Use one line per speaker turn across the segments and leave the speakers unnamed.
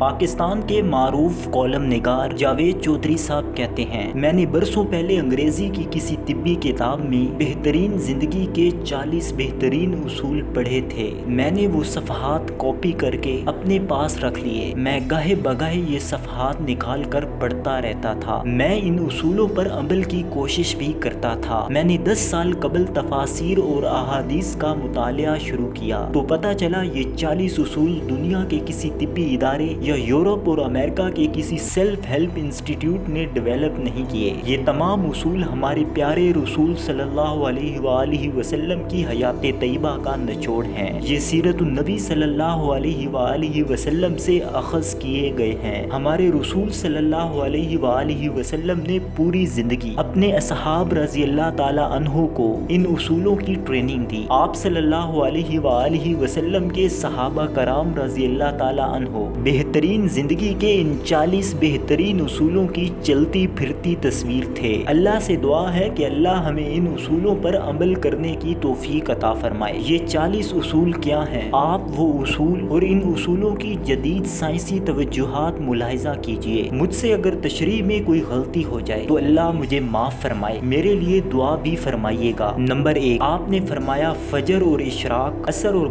پاکستان کے معروف کالم نگار جاوید چودھری صاحب کہتے ہیں، میں نے برسوں پہلے انگریزی کی کسی طبی کتاب میں بہترین زندگی کے 40 بہترین اصول پڑھے تھے۔ میں نے وہ صفحات کاپی کر کے اپنے پاس رکھ لیے۔ میں گاہے بگاہے یہ صفحات نکال کر پڑھتا رہتا تھا۔ میں ان اصولوں پر عمل کی کوشش بھی کرتا تھا۔ میں نے 10 سال قبل تفاسیر اور احادیث کا مطالعہ شروع کیا تو پتہ چلا یہ 40 اصول دنیا کے کسی طبی ادارے یا یورپ اور امریکہ کے کسی سیلف ہیلپ انسٹیٹیوٹ نے ڈیولپ نہیں کیے۔ یہ تمام اصول ہمارے پیارے رسول صلی اللہ علیہ وآلہ وسلم کی حیات طیبہ کا نچوڑ ہیں۔ یہ سیرت النبی صلی اللہ علیہ وآلہ وسلم سے اخذ کیے گئے ہیں۔ ہمارے رسول صلی اللہ علیہ وآلہ وسلم نے پوری زندگی اپنے اصحاب رضی اللہ تعالی عنہ کو ان اصولوں کی ٹریننگ دی۔ آپ صلی اللہ علیہ وآلہ وسلم کے صحابہ کرام رضی اللہ تعالی عنہ بہترین زندگی کے ان 40 بہترین اصولوں کی چلتی پھرتی تصویر تھے۔ اللہ سے دعا ہے کہ اللہ ہمیں ان اصولوں پر عمل کرنے کی توفیق عطا فرمائے۔ یہ 40 اصول کیا ہیں؟ آپ وہ اصول اور ان اصولوں کی جدید سائنسی توجہات ملاحظہ کیجئے۔ مجھ سے اگر تشریح میں کوئی غلطی ہو جائے تو اللہ مجھے معاف فرمائے۔ میرے لیے دعا بھی فرمائیے گا۔ نمبر 1، آپ نے فرمایا فجر اور اشراق، عصر اور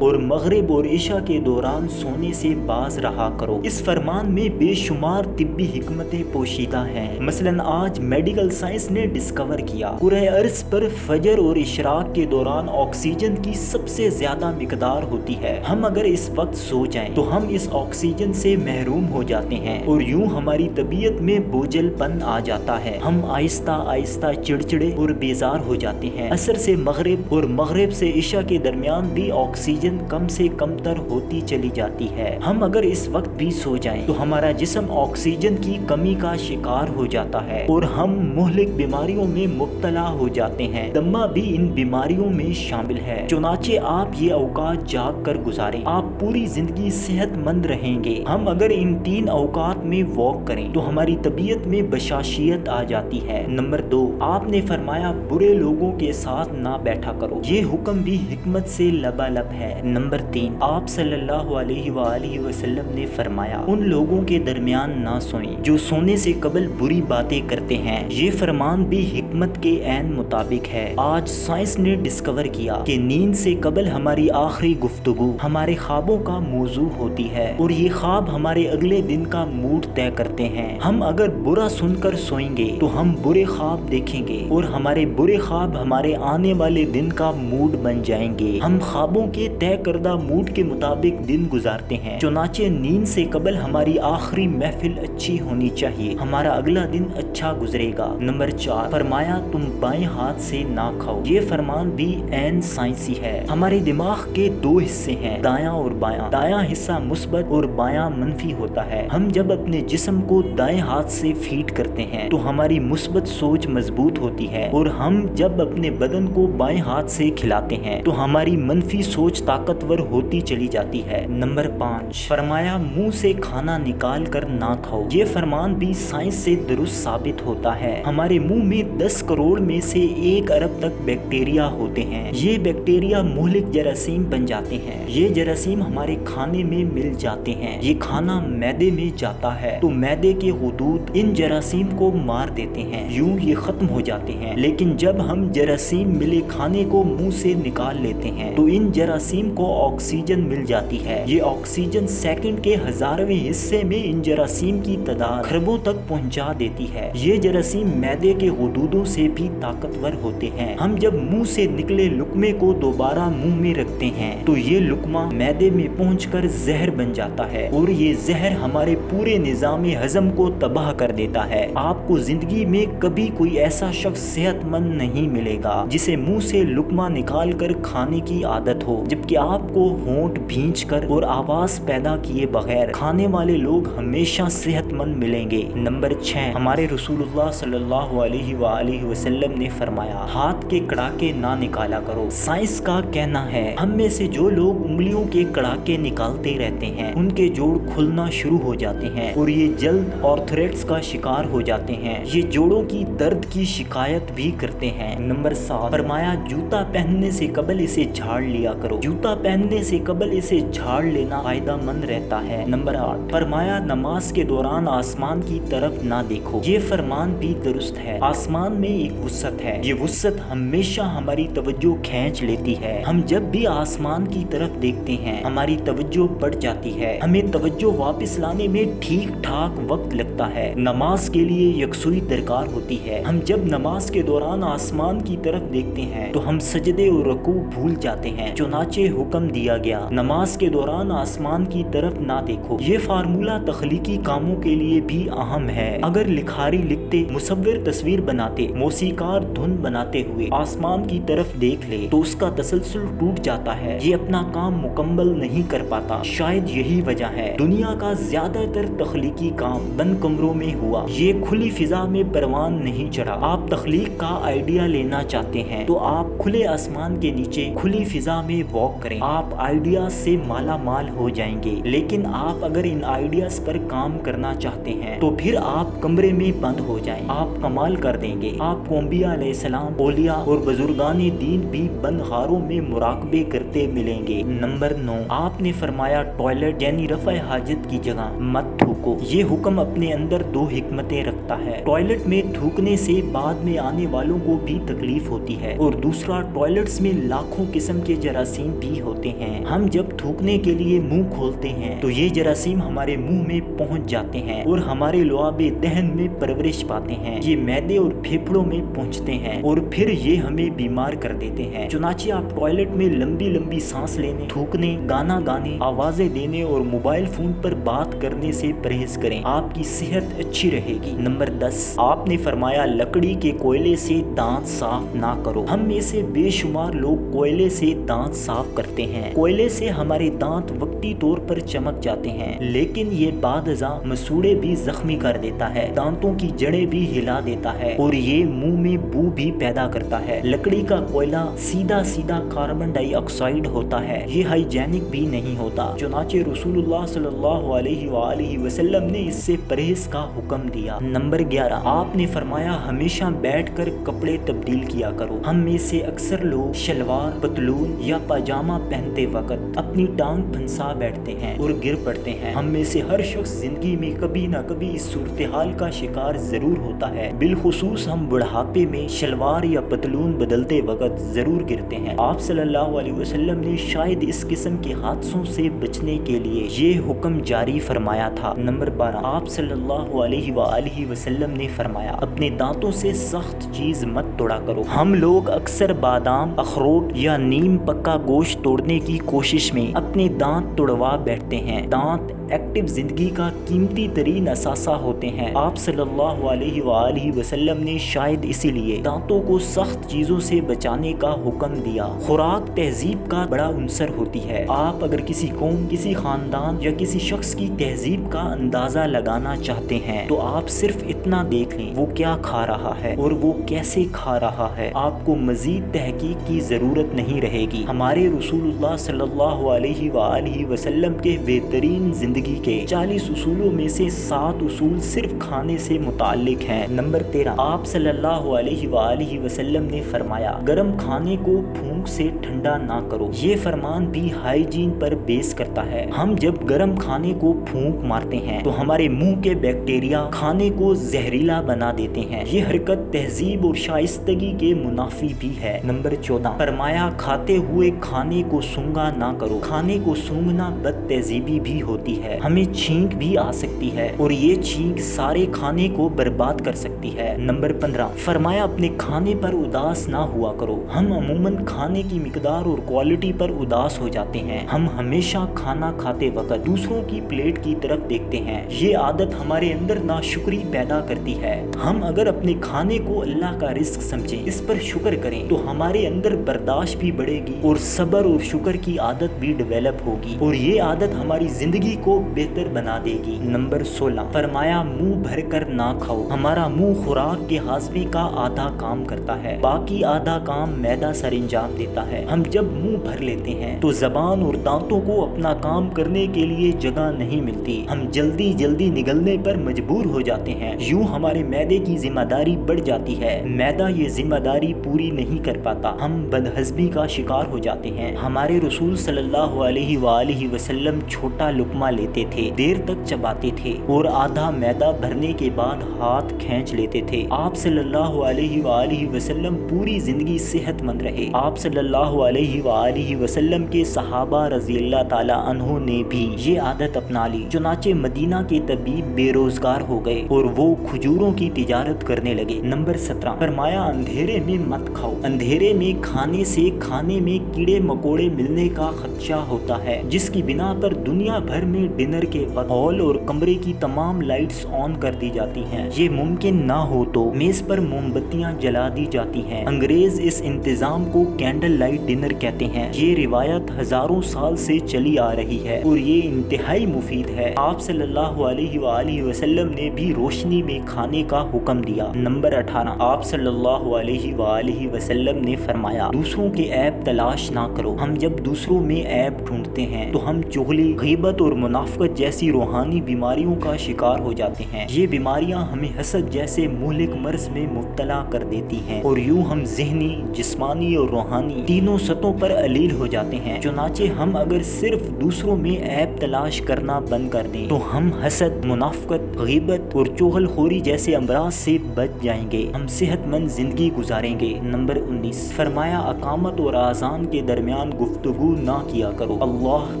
مغرب اور عشاء کے دوران سونے سے باز رہا کرو۔ اس فرمان میں بے شمار طبی حکمتیں پوشیدہ ہیں۔ مثلاً آج میڈیکل سائنس نے ڈسکور کیا کرۂ ارض پر فجر اور اشراق کے دوران آکسیجن کی سب سے زیادہ مقدار ہوتی ہے۔ ہم اگر اس وقت سو جائیں تو ہم اس آکسیجن سے محروم ہو جاتے ہیں اور یوں ہماری طبیعت میں بوجھل پن آ جاتا ہے۔ ہم آہستہ آہستہ چڑچڑے اور بیزار ہو جاتے ہیں۔ عصر سے مغرب اور مغرب سے عشاء کے درمیان بھی آکسیجن کم سے کم تر ہوتی چلی جاتی ہے۔ ہم اگر اس وقت بھی سو جائیں تو ہمارا جسم آکسیجن کی کمی کا شکار ہو جاتا ہے اور ہم مہلک بیماریوں میں مبتلا ہو جاتے ہیں۔ دمہ بھی ان بیماریوں میں شامل ہے۔ چنانچہ آپ یہ اوقات جاگ کر گزاریں، آپ پوری زندگی صحت مند رہیں گے۔ ہم اگر ان 3 اوقات میں واک کریں تو ہماری طبیعت میں بشاشیت آ جاتی ہے۔ نمبر 2، آپ نے فرمایا برے لوگوں کے ساتھ نہ بیٹھا کرو۔ یہ حکم بھی حکمت سے لبالب ہے۔ نمبر 3، آپ صلی اللہ علیہ وآلہ وسلم نے فرمایا ان لوگوں کے درمیان نہ سوئیں جو سونے سے قبل بری باتیں کرتے ہیں۔ یہ فرمان بھی حکمت کے عین مطابق ہے۔ آج سائنس نے ڈسکور کیا کہ نیند سے قبل ہماری آخری گفتگو ہمارے خوابوں کا موضوع ہوتی ہے اور یہ خواب ہمارے اگلے دن کا موڈ طے کرتے ہیں۔ ہم اگر برا سن کر سوئیں گے تو ہم برے خواب دیکھیں گے اور ہمارے برے خواب ہمارے آنے والے دن کا موڈ بن جائیں گے۔ ہم خوابوں کے طے کردہ موڈ کے مطابق دن گزارتے ہیں۔ چنانچہ نیند سے قبل ہماری آخری محفل اچھی ہونی چاہیے، ہمارا اگلا دن اچھا گزرے گا۔ نمبر 4، فرمایا تم بائیں ہاتھ سے نہ کھاؤ۔ یہ فرمان بھی عین سائنسی ہے۔ ہمارے دماغ کے 2 حصے ہیں، دایاں اور بایاں۔ دایاں حصہ مثبت اور بایاں منفی ہوتا ہے۔ ہم جب اپنے جسم کو دائیں ہاتھ سے فیڈ کرتے ہیں تو ہماری مثبت سوچ مضبوط ہوتی ہے اور ہم جب اپنے بدن کو بائیں ہاتھ سے کھلاتے ہیں تو ہماری منفی سوچ طاقتور ہوتی چلی جاتی ہے۔ نمبر 5، فرمایا منہ سے کھانا نکال کر نہ کھاؤ۔ یہ فرمان بھی سائنس سے درست ثابت ہوتا ہے۔ ہمارے منہ میں 10 کروڑ میں سے 1 ارب تک بیکٹیریا ہوتے ہیں۔ یہ بیکٹیریا مہلک جراثیم بن جاتے ہیں۔ یہ جراثیم ہمارے کھانے میں مل جاتے ہیں۔ یہ کھانا معدے میں جاتا ہے تو معدے کے غدود ان جراثیم کو مار دیتے ہیں، یوں یہ ختم ہو جاتے ہیں۔ لیکن جب ہم جراثیم ملے کھانے کو منہ سے نکال لیتے ہیں تو ان جراثیم کو آکسیجن مل جاتی ہے۔ یہ آکسیجن سیکنڈ کے 1000ویں حصے میں ان جراثیم کی تعداد خربوں تک پہنچا دیتی ہے۔ یہ جراثیم معدے کے غدودوں سے بھی طاقتور ہوتے ہیں۔ ہم جب منہ سے نکلے لقمے کو دوبارہ منہ میں رکھتے ہیں تو یہ لقمہ معدے میں پہنچ کر زہر بن جاتا ہے اور یہ زہر ہمارے پورے نظام ہضم کو تباہ کر دیتا ہے۔ آپ کو زندگی میں کبھی کوئی ایسا شخص صحت مند نہیں ملے گا جسے منہ سے لقمہ نکال کر کھانے کی عادت ہو، جبکہ آپ کو ہونٹ بھینچ کر اور آواز پیدا کیے بغیر کھانے والے لوگ ہمیشہ صحت مند ملیں گے۔ نمبر 6، ہمارے رسول اللہ صلی اللہ علیہ وآلہ وسلم نے فرمایا ہاتھ کے کڑاکے نہ نکالا کرو۔ سائنس کا کہنا ہے ہم میں سے جو لوگ انگلیوں کے کڑاکے نکالتے رہتے ہیں ان کے جوڑ کھلنا شروع ہو جاتے ہیں हैं और ये जल्द आर्थराइटिस का शिकार हो जाते हैं। ये जोड़ों की दर्द की शिकायत भी करते हैं। नंबर 7, फरमाया जूता पहनने से कबल इसे झाड़ लिया करो। जूता पहनने से कबल इसे झाड़ लेना फायदेमंद रहता है। नंबर 8, फरमाया नमाज के दौरान आसमान की तरफ ना देखो। ये फरमान भी दुरुस्त है। आसमान में एक वुसअत है, ये वुसअत हमेशा हमारी तवज्जो खींच लेती है। हम जब भी आसमान की तरफ देखते हैं हमारी तवज्जो बढ़ जाती है, हमें तवज्जो वापस लाने में ठीक ठाक वक्त लगता है। नमाज के लिए यकसुई दरकार होती है। हम जब नमाज के दौरान आसमान की तरफ देखते हैं तो हम सजदे और रुकू भूल जाते हैं। चुनाचे हुक्म दिया गया नमाज के दौरान आसमान की तरफ ना देखो। ये फार्मूला तख्लीकी कामों के लिए भी अहम है। अगर लिखारी लिखते, मुसव्विर तस्वीर बनाते, मौसीकार धुन बनाते हुए आसमान की तरफ देख ले तो उसका तसलसल टूट जाता है, ये अपना काम मुकम्मल नहीं कर पाता। शायद यही वजह है दुनिया का ज्यादातर तख्लीकी काम बंद कमरों में हुआ। ये खुली फिजा में परवान नहीं चढ़ा। आप तख्लीक का आइडिया लेना चाहते हैं तो आप खुले आसमान के नीचे खुली फिजा में वॉक करें, आप आइडिया से माला माल हो जाएंगे। लेकिन आप अगर इन आइडियाज पर काम करना चाहते हैं तो फिर आप कमरे में बंद हो जाएं, आप कमाल कर देंगे। आपको अंबिया अलैहिस्सलाम, औलिया और बुजुर्गाने दीन भी बंद गारों में मुराकबे करते मिलेंगे। नंबर 9, आपने फरमाया टॉयलेट यानी रफ़ा हाजत की जगह मत थूको। ये हुक्म अपने अंदर 2 हिकमतें रखता है। टॉयलेट में थूकने से बाद में आने वालों को भी तकलीफ होती है और दूसरा टॉयलेट्स में लाखों किस्म के जरासीम भी होते हैं। हम जब थूकने के लिए मुंह खोलते हैं तो ये जरासीम हमारे मुंह में पहुंच जाते हैं और हमारे लुआबे दहन में परवरिश पाते हैं। ये मैदे और फेफड़ों में पहुंचते हैं और फिर ये हमें बीमार कर देते हैं। चुनाचे आप टॉयलेट में लंबी लंबी सांस लेने, थूकने, गाना गाने, आवाजें देने और मोबाइल फोन पर बात करने से परहेज करें, आपकी सेहत अच्छी रहेगी। नंबर 10, आपने फरमाया लकड़ी के कोयले से दांत साफ ना करो। हम में से बेशुमार लोग कोयले से दांत साफ करते हैं। कोयले से हमारे दांत वक्ती तौर पर चमक जाते हैं, लेकिन ये बादजा मसूड़े भी जख्मी कर देता है, दांतों की जड़ें भी हिला देता है और ये मुंह में बू भी पैदा करता है। लकड़ी का कोयला सीधा सीधा कार्बन डाइऑक्साइड होता है, ये हाइजेनिक भी नहीं होता। चुनाचे रसूलुल्लाह सल्लल्लाहु अलैहि वसल्लम ने इससे परहेज का हुक्म दिया। नंबर 11, आपने फरमाया हमेशा बैठकर कपड़े तब्दील किया करो। हम में से अक्सर लोग शलवार, पतलून या पाजामा पहनते वक्त अपनी टांग फंसा बैठते हैं और गिर पड़ते हैं। हम में से हर शख्स जिंदगी में कभी ना कभी इस सूरत-ए-हाल का शिकार जरूर होता है। बिलखुसूस हम बुढ़ापे में शलवार या पतलून बदलते वक्त जरूर गिरते हैं। आप सल्लल्लाहु अलैहि वसल्लम ने शायद इस किस्म के हादसों से बचने के लिए ये हुक्म जारी फरमाया था। नंबर 12, आप सल्लल्लाहु अलैहि वसल्लम ने फरमाया अपने दांतों से सख्त चीज मत तोड़ा करो। हम लोग अक्सर बादाम, अखरोट या नीम पक्का गोश्त तोड़ने की कोशिश में अपने दांत तोड़वा बैठते हैं। दांत एक्टिव जिंदगी का कीमती तरीन असासा होते हैं। आप सल्लल्लाहु अलैहि वसल्लम ने शायद इसीलिए दांतों को सख्त चीजों से बचाने का हुक्म दिया। खुराक तहजीब का बड़ा उनसर होती है। आप अगर किसी कौम, किसी खानदान या किसी शख्स की तहजीब का अंदाजा लगाना चाहते हैं तो आप सिर्फ इतना देख लें वो क्या खा रहा है और वो कैसे खा रहा है। आपको मजीद तहकीक की जरूरत नहीं रहेगी। हमारे रसूलुल्लाह सल्लल्लाहु अलैहि वसल्लम के बेहतरीन जिंदगी के 40 उसूलों में से 7 उसूल सिर्फ खाने से मुताल्लिक हैं। नंबर 13, आप सल्लल्लाहु अलैहि वसल्लम ने फरमाया गर्म खाने को फूंक से ठंडा ना करो। ये फरमान भी हाइजीन पर बेस करता है। हम जब गर्म खाने को फूंक मारते हैं तो हमारे मुंह के बैक्टीरिया खाने को जहरीला बना देते हैं। ये हरकत तहजीब और शाइस्तगी के मुनाफी भी है। नंबर 14, फरमाया खाते हुए खाने को सूंघा ना करो। खाने को सूंघना बद तहजीबी भी होती है, हमें छींक भी आ सकती है और ये छींक सारे खाने को बर्बाद कर सकती है। नंबर 15, फरमाया अपने खाने पर उदास ना हुआ करो। हम अमूमन खाने की मिकदार और क्वालिटी पर उदास हो जाते हैं। हम हमेशा खाना खाते वक्त दूसरों की प्लेट की तरफ देखते हैं। ये आदत हमारे अंदर नाशुक्री पैदा करती है। हम अगर अपने खाने को अल्लाह का रिस्क समझें, इस पर शुक्र करें तो हमारे अंदर बर्दाश्त भी बढ़ेगी और सब्र और शुक्र की आदत भी डेवलप होगी और ये आदत हमारी जिंदगी को को बेहतर बना देगी। नंबर 16, फरमाया मुंह भर कर ना खाओ। हमारा मुंह खुराक के हाजमे का आधा काम करता है, बाकी आधा काम मैदा सरंजाम देता है। हम जब मुंह भर लेते हैं तो जबान और दांतों को अपना काम करने के लिए जगह नहीं मिलती। हम जल्दी जल्दी निगलने पर मजबूर हो जाते हैं। यूं हमारे मैदे की जिम्मेदारी बढ़ जाती है। मैदा ये जिम्मेदारी पूरी नहीं कर पाता। हम बदहज़मी का शिकार हो जाते हैं। हमारे रसूल सल्लल्लाहु अलैहि वसल्लम छोटा लुकमा लेते थे, देर तक चबाते थे और आधा मैदा भरने के बाद हाथ खींच लेते थे। आप सल्लल्लाहु अलैहि वसल्लम पूरी जिंदगी सेहतमंद रहे। आप सल्लल्लाहु अलैहि वसल्लम के सहाबा रज़ियल्लाहु ताला अन्हु ने भी ये आदत अपना ली। चुनाचे मदीना के तबीब बेरोजगार हो गए और वो खजूरों की तिजारत करने लगे। नंबर 17, फरमाया अंधेरे में मत खाओ। अंधेरे में खाने से खाने में कीड़े मकोड़े मिलने का खदशा होता है, जिसकी बिना पर दुनिया भर में डिनर के वक्त हॉल और कमरे की तमाम लाइट्स ऑन कर दी जाती हैं। ये मुमकिन ना हो तो मेज पर मोमबत्तियां जला दी जाती हैं। अंग्रेज इस इंतजाम को कैंडल लाइट डिनर कहते हैं। ये रिवायत हजारों साल से चली आ रही है और ये इंतहाई मुफीद है। आप सल्लल्लाहु अलैहि वसल्लम ने भी रोशनी में खाने का हुक्म दिया। नंबर 18, आप सल्लल्लाहु अलैहि वसल्लम ने फरमाया दूसरों के ऐब तलाश ना करो। हम जब दूसरों में ऐब ढूंढते हैं तो हम चुगली, गीबत और मुनाफकत जैसी रूहानी बीमारियों का शिकार हो जाते हैं। ये बीमारियां हमें हसद जैसे मुहलिक मर्ज में मुब्तला कर देती हैं और यूं हम ज़हनी, जिस्मानी और रूहानी तीनों सतहों पर अलील हो जाते हैं। चुनाचे हम अगर सिर्फ दूसरों में ऐब तलाश करना बंद कर दें तो हम हसद, मुनाफकत, गीबत और चुगलखोरी जैसे अमराज से बच जाएंगे। हम सेहतमंद जिंदगी गुजारेंगे। नंबर 19, फरमाया अकामत और आज़ान के दरमियान गुफ्तगू ना किया करो। अल्लाह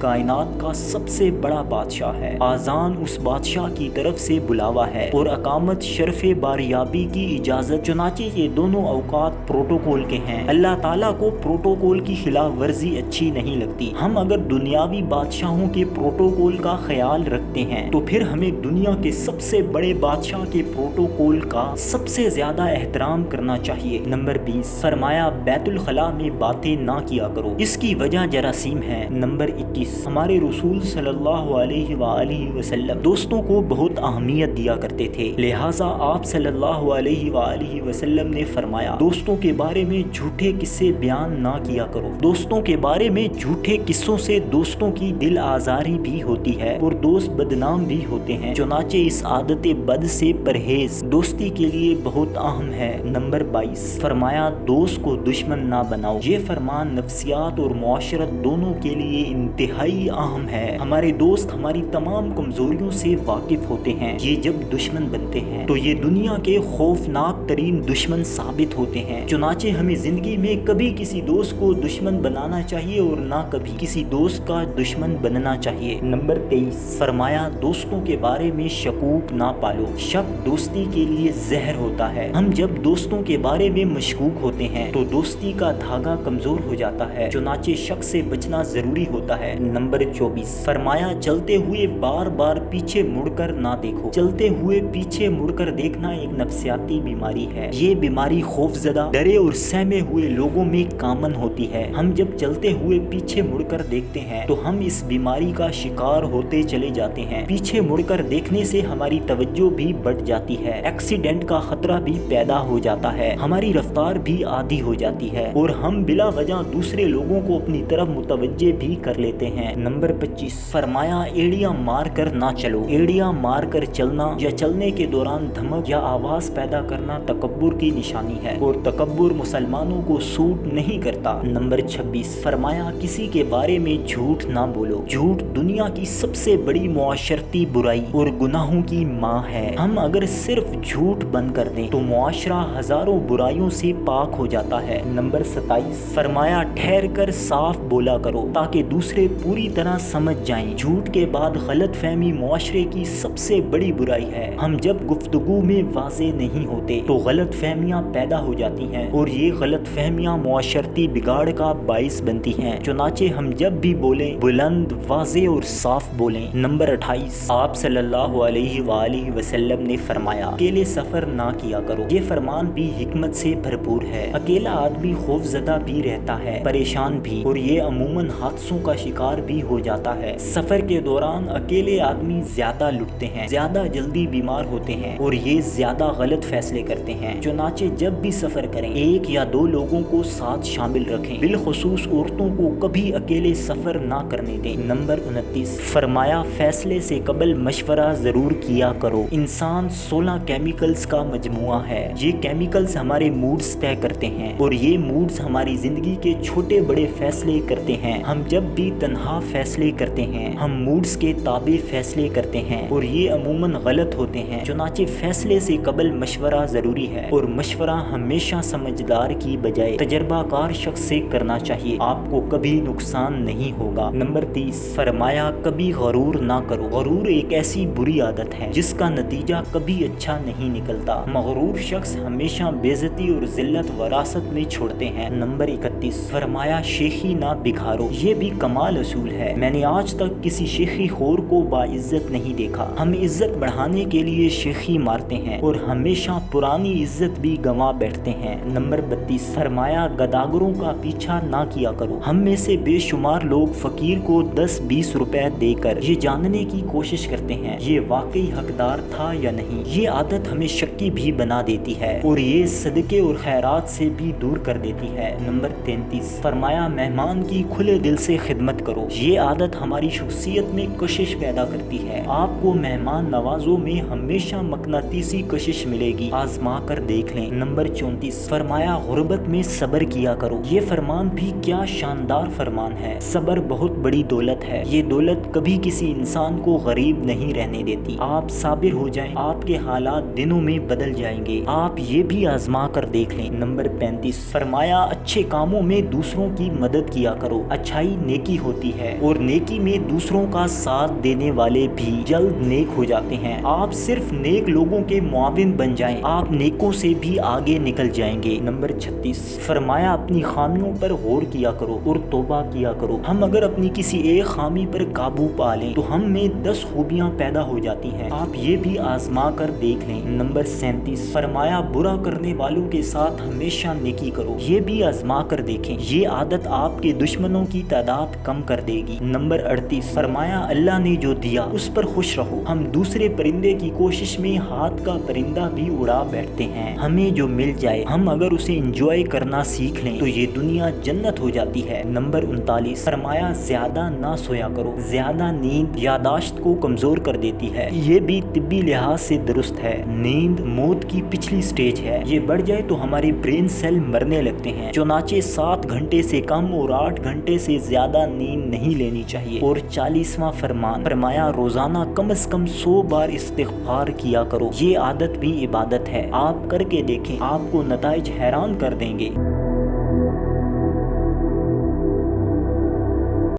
कायनात का सबसे बड़ा बादशाह है। आज़ान उस बादशाह की तरफ से बुलावा है और अकामत शरफ़े बारियाबी की इजाज़त। चुनाचे ये दोनों औकात प्रोटोकॉल के हैं। अल्लाह ताला को प्रोटोकॉल की खिलाफ वर्जी अच्छी नहीं लगती। हम अगर दुनियावी बादशाहों के प्रोटोकॉल का ख्याल रखते हैं तो फिर हमें दुनिया के सबसे बड़े बादशाह के प्रोटोकॉल का सबसे ज्यादा एहतराम करना चाहिए। नंबर 20, फरमाया बैतुल खला में बातें ना किया करो, इसकी वजह जरासीम है। नंबर 21, हमारे रसूल सल्लल्लाहु अलैहि वसल्लम दोस्तों को बहुत अहमियत दिया करते थे, लिहाजा आप सल्लल्लाहु अलैहि वसल्लम ने फरमाया दोस्तों के बारे में झूठे किस्से बयान ना किया करो। दोस्तों के बारे में झूठे किस्सों से दोस्तों की दिल आजारी भी होती है और दोस्त बदनाम भी होते हैं। चुनाचे इस आदत बद से परहेज दोस्ती के लिए बहुत अहम है। नंबर 22, फरमाया दोस्त को दुश्मन ना बनाओ। ये फरमान नफ्सियात और मुआशरत दोनों के लिए इंतहाई अहम है। हमारे दोस्त हमारी तमाम कमजोरियों से वाकिफ होते हैं। ये जब दुश्मन बनते हैं तो ये दुनिया के खौफनाक तरीन दुश्मन साबित होते हैं। चुनाचे हमें जिंदगी में कभी किसी दोस्त को दुश्मन बनाना चाहिए और ना कभी किसी दोस्त का दुश्मन बनना चाहिए। नंबर 23, फरमाया दोस्तों के बारे में शकूक ना पालो। शक दोस्ती के लिए जहर होता है। हम जब दोस्तों के बारे में मशकूक होते हैं तो दोस्ती का धागा कमजोर हो जाता है। चुनाचे शक से बचना जरूरी होता है। नंबर 24, फरमाया चलते हुए बार बार पीछे मुड़कर ना देखो। चलते हुए पीछे मुड़कर देखना एक नफ्सियाती बीमारी है। ये बीमारी खौफजदा, डरे और सहमे हुए लोगों में कामन होती है। हम जब चलते हुए पीछे मुड़कर देखते हैं तो हम इस बीमारी का शिकार होते चले जाते हैं। पीछे मुड़कर देखने से हमारी तवज्जो भी बढ़ जाती है, एक्सीडेंट का खतरा भी पैदा हो जाता है, हमारी रफ्तार भी आधी हो जाती है और हम बिला वजह दूसरे लोगों को अपनी तरफ मुतवज्जे भी कर लेते हैं। नंबर 25, फरमाया एड़ियां मार कर ना चलो। एड़ियां मार कर चलना या चलने के दौरान धमक या आवाज पैदा करना तकब्बुर की निशानी है और तकब्बुर मुसलमानों को सूट नहीं करता। नंबर 26, फरमाया किसी के बारे में झूठ ना बोलो। झूठ दुनिया की सबसे बड़ी मुआशरती बुराई और गुनाहों की माँ है। हम अगर सिर्फ झूठ बंद कर दें तो मुआशरा हजारों बुराइयों से पाक हो जाता है। नंबर 27, फरमाया ठहर कर साफ बोला करो ताकि दूसरे पूरी तरह समझ जाएं। झूठ के बाद गलत फहमी मुआशरे की सबसे बड़ी बुराई है। हम जब गुफ्तगू में वाज़े नहीं होते तो गलत फहमियाँ पैदा हो जाती हैं और ये गलत फहमियाँ मुआशरती बिगाड़ का बाइस बनती हैं। चुनाचे हम जब भी बोलें बुलंद, वाज़े और साफ बोलें। नंबर 28, आप सल्लल्लाहु अलैहि वसल्लम ने फरमाया, अकेले सफर ना किया करो। ये फरमान भी हिकमत से भरपूर है। अकेला आदमी खौफजदा भी रहता है, परेशान भी, और ये अमूमन हादसों का शिकार भी हो जाता है। सफर के दौरान अकेले आदमी ज्यादा लुटते हैं, ज्यादा जल्दी बीमार होते हैं और ये ज्यादा गलत फैसले करते हैं। चुनाचे जब भी सफर करें एक या दो लोगों को साथ शामिल रखें, बिलखुसूस औरतों को कभी अकेले सफर ना करने दें। नंबर 29, फरमाया फैसले से कबल मशवरा जरूर किया करो। इंसान 16 केमिकल्स का मजमुआ है। ये केमिकल्स हमारे मूड्स तय करते हैं और ये मूड्स हमारी जिंदगी के छोटे बड़े फैसले करते हैं। हम जब भी तन्हा फैसले करते हैं हम मूड्स के ताबे फैसले करते हैं और ये अमूमन गलत होते हैं। चुनाचे फैसले से कबल मशवरा जरूरी है और मशवरा हमेशा समझदार की बजाय तजर्बाकार शख्स से करना चाहिए। आपको कभी नुकसान नहीं होगा। नंबर 30, फरमाया कभी गरूर ना करो। गरूर एक ऐसी बुरी आदत है जिसका नतीजा कभी अच्छा नहीं निकलता। मगरूर शख्स हमेशा बेइज्जती और जिल्लत वरासत में छोड़ते हैं। नंबर 31, फरमाया शेखी ना बिखारो। ये भी कमाल असूल है। मैंने आज तक किसी शेखी खोर को बाइज्जत नहीं देखा। हम इज्जत बढ़ाने के लिए शेखी मारते हैं और हमेशा पुरानी इज्जत भी गंवा बैठते हैं। नंबर 32, फरमाया गदागरों का पीछा ना किया करो। हम में से बेशुमार लोग फकीर को 10-20 रुपए देकर ये जानने की कोशिश करते हैं ये वाकई हकदार था या नहीं। ये आदत हमें शक्की भी बना देती है और ये सदके और खैरात से भी दूर कर देती है। नंबर 33, फरमाया मेहमान की खुले दिल से खिदमत करो। ये आदत हमारी शख्सियत में कशिश पैदा करती है। आपको मेहमान नवाजों में हमेशा मकनातीसी कशिश मिलेगी, आजमा कर देख लें। नंबर 34, फरमाया गुर्बत में सब्र किया करो। ये फरमान भी क्या शानदार फरमान है। सब्र बहुत बड़ी दौलत है। ये दौलत कभी किसी इंसान को गरीब नहीं रहने देती। आप साबिर हो जाएं, आपके हालात दिनों में बदल जाएंगे। आप ये भी आजमा कर देख लें। नंबर 35, फरमाया अच्छे कामों में दूसरों की मदद किया करो। अच्छाई नेकी होती है और नेकी में दूसरों का साथ देने वाले भी जल्द नेक हो जाते हैं। आप सिर्फ नेक लोगों के मुआविन बन जाएं, आप नेकों से भी आगे निकल जाएंगे। नंबर 36, फरमाया अपनी खामियों पर गौर किया करो और तौबा किया करो। हम अगर अपनी किसी एक खामी पर काबू पा लें तो हम में 10 खूबियां पैदा हो जाती हैं। आप ये भी आजमा कर देख लें। नंबर 37, फरमाया बुरा करने वालों के साथ हमेशा नेकी करो। ये भी आजमा कर देखें। ये आदत आपके दुश्मनों की तादाद कम कर देगी। नंबर 38, फरमाया अल्लाह ने जो दिया उस पर खुश रहो। हम दूसरे परिंदे की कोशिश में हाथ का परिंदा भी उड़ा बैठते हैं। हमें जो मिल जाए हम अगर उसे एंजॉय करना सीख लें तो ये दुनिया जन्नत हो जाती है। नंबर 39, फरमाया ज्यादा ना सोया करो। ज्यादा नींद यादाश्त को कमजोर कर देती है। ये भी तिब्बी लिहाज से दुरुस्त है। नींद मौत की पिछली स्टेज है। ये बढ़ जाए तो हमारे ब्रेन सेल मरने लगते हैं। चुनाचे 7 घंटे से कम और 8 घंटे से ज्यादा नींद नहीं लेनी चाहिए। और 40वां फरमान, फरमाया रोजाना कम से कम 100 बार इस्तिग़फ़ार किया करो। ये आदत भी इबादत है। आप करके देखें, आपको नताइज हैरान कर देंगे।